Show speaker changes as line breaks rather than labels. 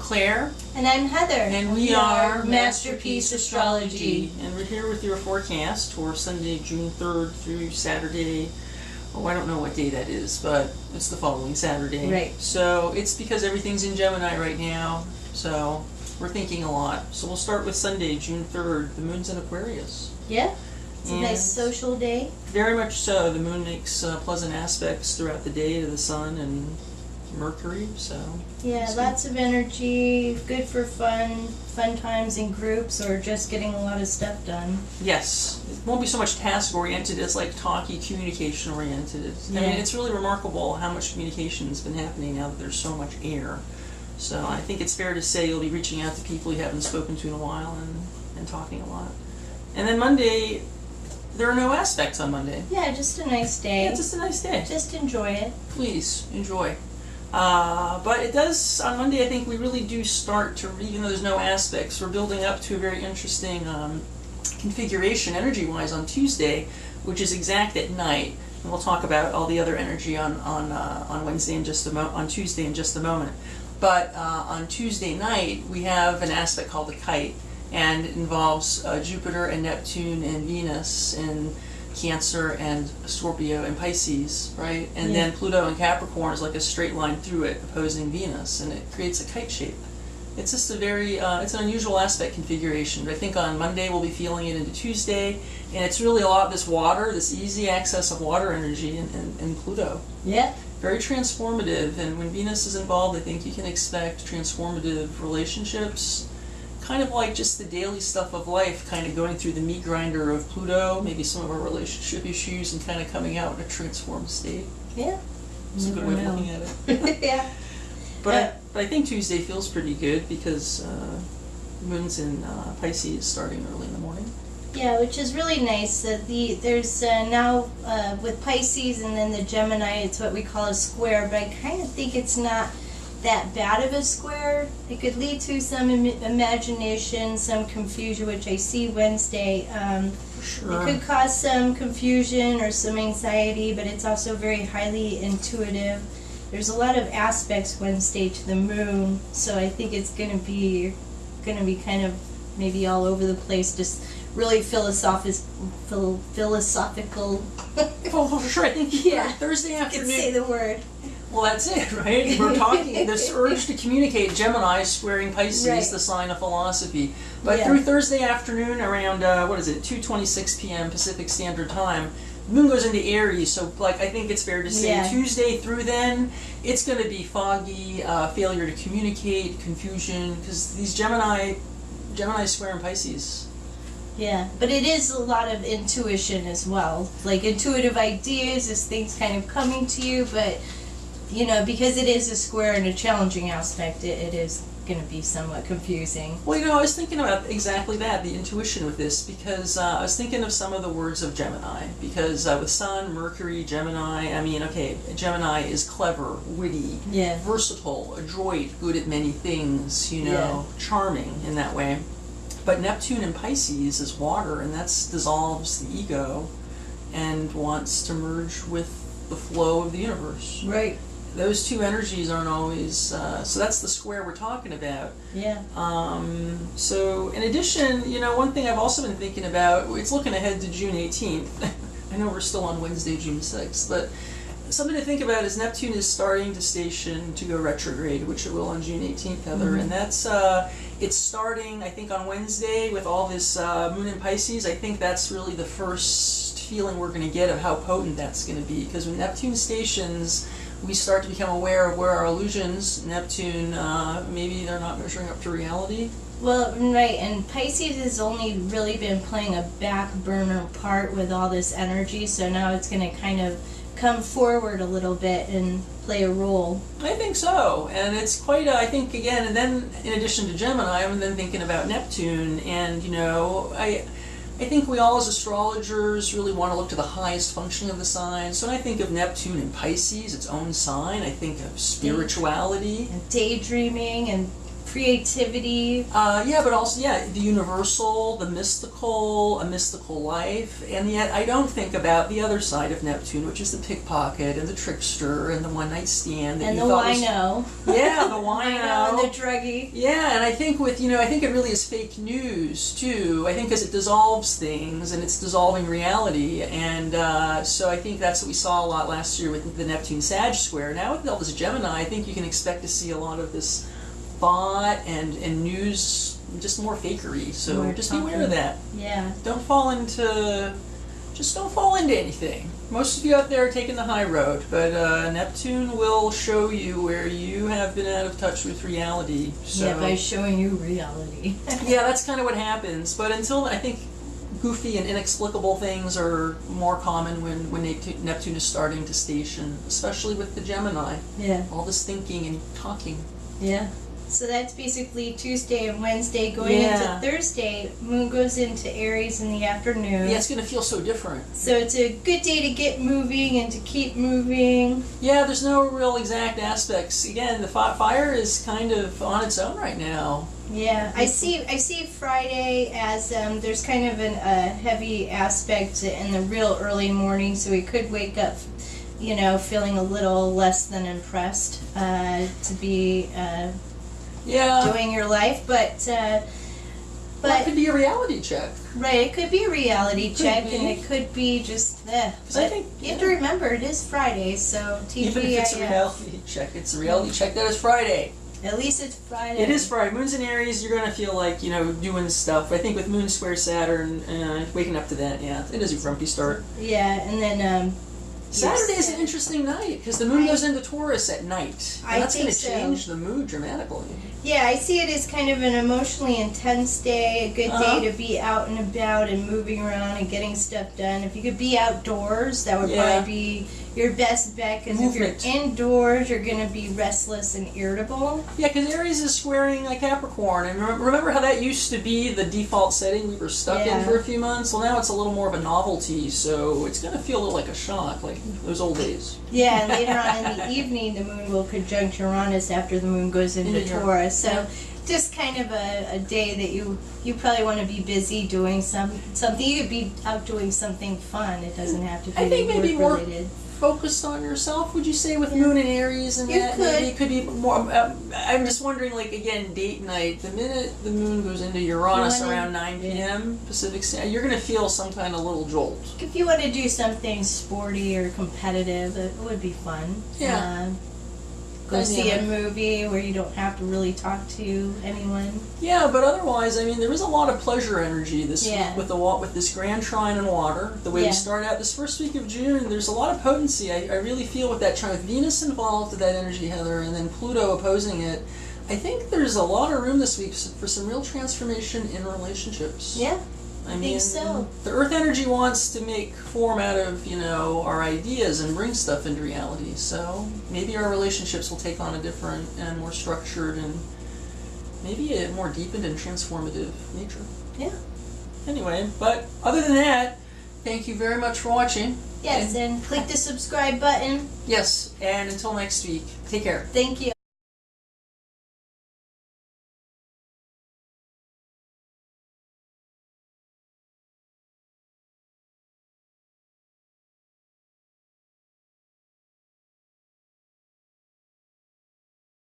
Claire.
And I'm Heather.
And we are Masterpiece Astrology. And we're here with your forecast for Sunday, June 3rd through Saturday. Oh, I don't know what day that is, but it's the following Saturday.
Right.
So it's because everything's in Gemini right now. So we're thinking a lot. So we'll start with Sunday, June 3rd. The moon's in Aquarius.
Yeah. It's a nice social day.
Very much so. The moon makes pleasant aspects throughout the day to the Sun and Mercury, so...
Yeah, lots of energy, good for fun times in groups, or just getting a lot of stuff done.
Yes. It won't be so much task-oriented as like talky, communication-oriented.
Yeah.
I mean, it's really remarkable how much communication has been happening now that there's so much air. So I think it's fair to say you'll be reaching out to people you haven't spoken to in a while and talking a lot. And then Monday, there are no aspects on Monday.
Yeah, just a nice day.
Yeah, just a nice day.
Just enjoy it.
Please, enjoy. But it does, on Monday, I think we really do start to, even though there's no aspects, we're building up to a very interesting configuration energy-wise on Tuesday, which is exact at night. And we'll talk about all the other energy on Wednesday in just on Tuesday in just a moment. But on Tuesday night, we have an aspect called the kite, and it involves Jupiter and Neptune and Venus and Cancer and Scorpio and Pisces, right? And then Pluto and Capricorn is like a straight line through it, opposing Venus, and it creates a kite shape. It's just a very, it's an unusual aspect configuration. But I think on Monday we'll be feeling it into Tuesday, and it's really a lot of this water, this easy access of water energy in Pluto.
Yeah.
Very transformative, and when Venus is involved, I think you can expect transformative relationships. Kind of like just the daily stuff of life, kind of going through the meat grinder of Pluto, maybe some of our relationship issues, and kind of coming out in a transformed state.
Yeah.
It's a good way of looking at it.
Yeah.
But I think Tuesday feels pretty good because the moon's in Pisces starting early in the morning.
Yeah, which is really nice. There's now with Pisces and then the Gemini, it's what we call a square, but I kind of think it's not that bad of a square. It could lead to some imagination, some confusion, which I see Wednesday.
Sure.
It could cause some confusion or some anxiety, but it's also very highly intuitive. There's a lot of aspects Wednesday to the moon, so I think it's going to be kind of maybe all over the place, just really philosophical.
Oh, for sure. I think Thursday
You
afternoon.
can say the word.
Well, that's it, right? We're talking, this urge to communicate, Gemini squaring Pisces,
Right.
the sign of philosophy. But
Yeah.
through Thursday afternoon around, 2:26 p.m. Pacific Standard Time, the moon goes into Aries, so like I think it's fair to say Tuesday through then, it's going to be foggy, failure to communicate, confusion, because these Gemini squaring Pisces.
Yeah, but it is a lot of intuition as well. Like intuitive ideas, as things kind of coming to you, but you know, because it is a square and a challenging aspect, it is going to be somewhat confusing.
Well, you know, I was thinking about exactly that, the intuition with this, because I was thinking of some of the words of Gemini, because with Sun, Mercury, Gemini, I mean, okay, Gemini is clever, witty, versatile, adroit, good at many things, you know, charming in that way. But Neptune in Pisces is water, and that dissolves the ego and wants to merge with the flow of the universe.
Right.
Those two energies aren't always, so that's the square we're talking about.
Yeah.
So in addition, you know, one thing I've also been thinking about, it's looking ahead to June 18th. I know we're still on Wednesday, June 6th, but something to think about is Neptune is starting to station to go retrograde, which it will on June 18th, Heather, and that's, it's starting, I think, on Wednesday with all this moon in Pisces. I think that's really the first feeling we're going to get of how potent that's going to be, because when Neptune stations, we start to become aware of where our illusions, Neptune, maybe they're not measuring up to reality.
Well, right, and Pisces has only really been playing a back burner part with all this energy, so now it's going to kind of come forward a little bit and play a role.
I think so, and it's quite I think, again, and then in addition to Gemini, I'm then thinking about Neptune, and, you know, I think we all as astrologers really want to look to the highest functioning of the signs. So when I think of Neptune in Pisces, its own sign, I think of spirituality.
And daydreaming and creativity.
Yeah, but also, the universal, the mystical, a mystical life, and yet I don't think about the other side of Neptune, which is the pickpocket and the trickster and the one-night stand.
And the wino.
Yeah, the wino.
And the druggie.
Yeah, and I think I think it really is fake news, too. I think because it dissolves things, and it's dissolving reality, and so I think that's what we saw a lot last year with the Neptune-Sag square. Now with all this Gemini, I think you can expect to see a lot of this thought and news, just more fakery. So
More
just
talking.
beware of that.
Yeah.
Don't fall into anything. Most of you out there are taking the high road, but Neptune will show you where you have been out of touch with reality. So,
Yeah, by showing you reality.
yeah, that's kind of what happens. But until I think goofy and inexplicable things are more common when Neptune is starting to station, especially with the Gemini.
Yeah.
All this thinking and talking.
Yeah. So that's basically Tuesday and Wednesday. Going into Thursday, Moon goes into Aries in the afternoon.
Yeah, it's going to feel so different.
So it's a good day to get moving and to keep moving.
Yeah, there's no real exact aspects. Again, the fire is kind of on its own right now.
Yeah, I see Friday as there's kind of a heavy aspect in the real early morning, so we could wake up, feeling a little less than impressed to be doing your life, but
Well, it could be a reality check.
right, it could be a reality check,
be.
and it could be just
I
but
think,
you have to remember it is Friday, so
even if it's a reality check, it's a reality check that is Friday.
At least it's Friday.
It is Friday. Moon's in Aries, you're going to feel like, doing stuff. I think with Moon square Saturn, waking up to that, it is a grumpy start.
Yeah, and then
Saturday is an interesting night, because the Moon goes into Taurus at night. And that's going to change the mood dramatically.
Yeah, I see it as kind of an emotionally intense day, a good day to be out and about and moving around and getting stuff done. If you could be outdoors, that would probably be your best bet, because if you're indoors, you're going to be restless and irritable.
Yeah, because Aries is squaring like Capricorn, and remember how that used to be the default setting we were stuck in for a few months? Well, now it's a little more of a novelty, so it's going to feel a little like a shock, like those old days.
Yeah, and later on in the evening, the moon will conjunct Uranus after the moon goes into Taurus. So just kind of a day that you probably want to be busy doing something. You could be out doing something fun. It doesn't have to be
I think maybe more
related.
Focused on yourself, would you say, with Moon and Aries and that? Maybe it could be more. I'm just wondering, like, again, date night. The minute the Moon goes into Uranus around 9 p.m. Pacific Standard, you're going to feel some kind of little jolt.
If you want to do something sporty or competitive, it would be fun.
Yeah.
Go see a movie where you don't have to really talk to anyone.
Yeah, but otherwise, I mean, there is a lot of pleasure energy this week with this grand trine in water. The way we start out this first week of June, there's a lot of potency. I really feel with that trine, with Venus involved with that energy, Heather, and then Pluto opposing it. I think there's a lot of room this week for some real transformation in relationships.
Yeah.
I mean,
think so.
The Earth energy wants to make form out of, our ideas and bring stuff into reality. So maybe our relationships will take on a different and more structured and maybe a more deepened and transformative nature.
Yeah.
Anyway, but other than that, thank you very much for watching.
Yes, and click the subscribe button.
Yes, and until next week, take care.
Thank you.